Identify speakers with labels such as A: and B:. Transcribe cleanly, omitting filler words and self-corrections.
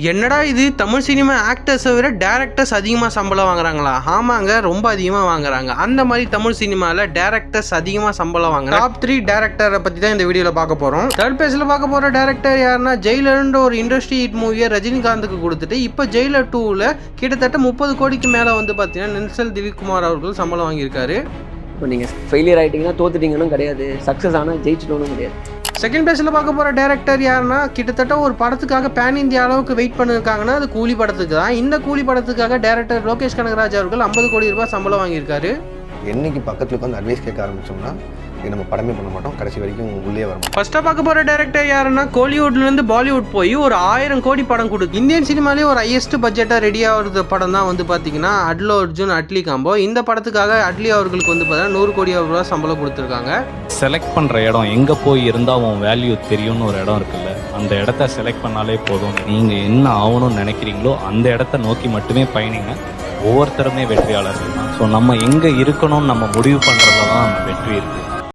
A: என்னடா இது தமிழ் சினிமா ஆக்டர்ஸை விட டேரக்டர்ஸ் அதிகமாக சம்பளம் வாங்குறாங்களா? ஆமாங்க, ரொம்ப அதிகமாக வாங்குறாங்க. அந்த மாதிரி தமிழ் சினிமாவில் டேரக்டர்ஸ் அதிகமாக சம்பளம் வாங்க டாப் 3 டேரக்டரை பற்றி தான் இந்த வீடியோவில் பார்க்க போகிறோம். தேர்ட் பேஜில் பார்க்க போகிற டேரக்டர் யாருன்னா, ஜெயிலர்ன்ற ஒரு இண்டஸ்ட்ரி ஹிட் மூவியை ரஜினிகாந்துக்கு கொடுத்துட்டு இப்போ ஜெயிலர் 2ல் கிட்டத்தட்ட 30 கோடிக்கு மேலே வந்து பார்த்தீங்கன்னா நெல்சல் திலீப்குமார் அவர்கள் சம்பளம் வாங்கியிருக்காரு.
B: இப்போ நீங்கள் ஃபெயிலியர் ஆகிட்டீங்கன்னா தோத்துட்டீங்கன்னு கிடையாது, சக்ஸஸ் ஆனால் ஜெயிச்சிட்டோன்னு கிடையாது.
A: செகண்ட் பேஜில் பார்க்க போகிற டேரக்டர் யாருன்னா, கிட்டத்தட்ட ஒரு படத்துக்காக பேன் இந்தியா அளவுக்கு வெயிட் பண்ணியிருக்காங்கன்னா அது கூலி படத்துக்கு தான். இந்த கூலி படத்துக்காக டேரக்டர் லோகேஷ் கனகராஜ் அவர்கள் 50 கோடி ரூபாய் சம்பளம் வாங்கியிருக்காரு.
C: என்னைக்கு பக்கத்தில் உட்காந்து அட்வைஸ் கேட்க ஆரம்பிச்சோம்னா நம்ம படமே பண்ண மாட்டோம், கடைசி வரைக்கும் உள்ளே வரும்.
A: ஃபர்ஸ்ட்டாக பார்க்க போகிற டேரக்டர் யாருன்னா, கோலிவுட்லேருந்து பாலிவுட் போய் ஒரு 1000 கோடி படம் கொடுத்து இந்தியன் சினிமாலேயே ஒரு ஹையஸ்ட் பட்ஜெட்டாக ரெடி ஆகிறது படம் தான் வந்து பார்த்தீங்கன்னா அல்லு அர்ஜுன் அட்லி காம்போ. இந்த படத்துக்காக அட்லி அவர்களுக்கு வந்து பார்த்தீங்கன்னா 100 கோடி ரூபா சம்பளம் கொடுத்துருக்காங்க.
D: செலக்ட் பண்ணுற இடம் எங்கே போய் இருந்தால் அவன் வேல்யூ தெரியும்னு ஒரு இடம் இருக்குல்ல, அந்த இடத்த செலக்ட் பண்ணாலே போதும். நீங்கள் என்ன ஆகணும்னு நினைக்கிறீங்களோ அந்த இடத்த நோக்கி மட்டுமே பயணிங்க. ஒவ்வொருத்தருமே வெற்றியாளர்கள் தான். ஸோ நம்ம எங்கே இருக்கணும்னு நம்ம முடிவு பண்ணுறதுல தான் அந்த வெற்றி இருக்குது.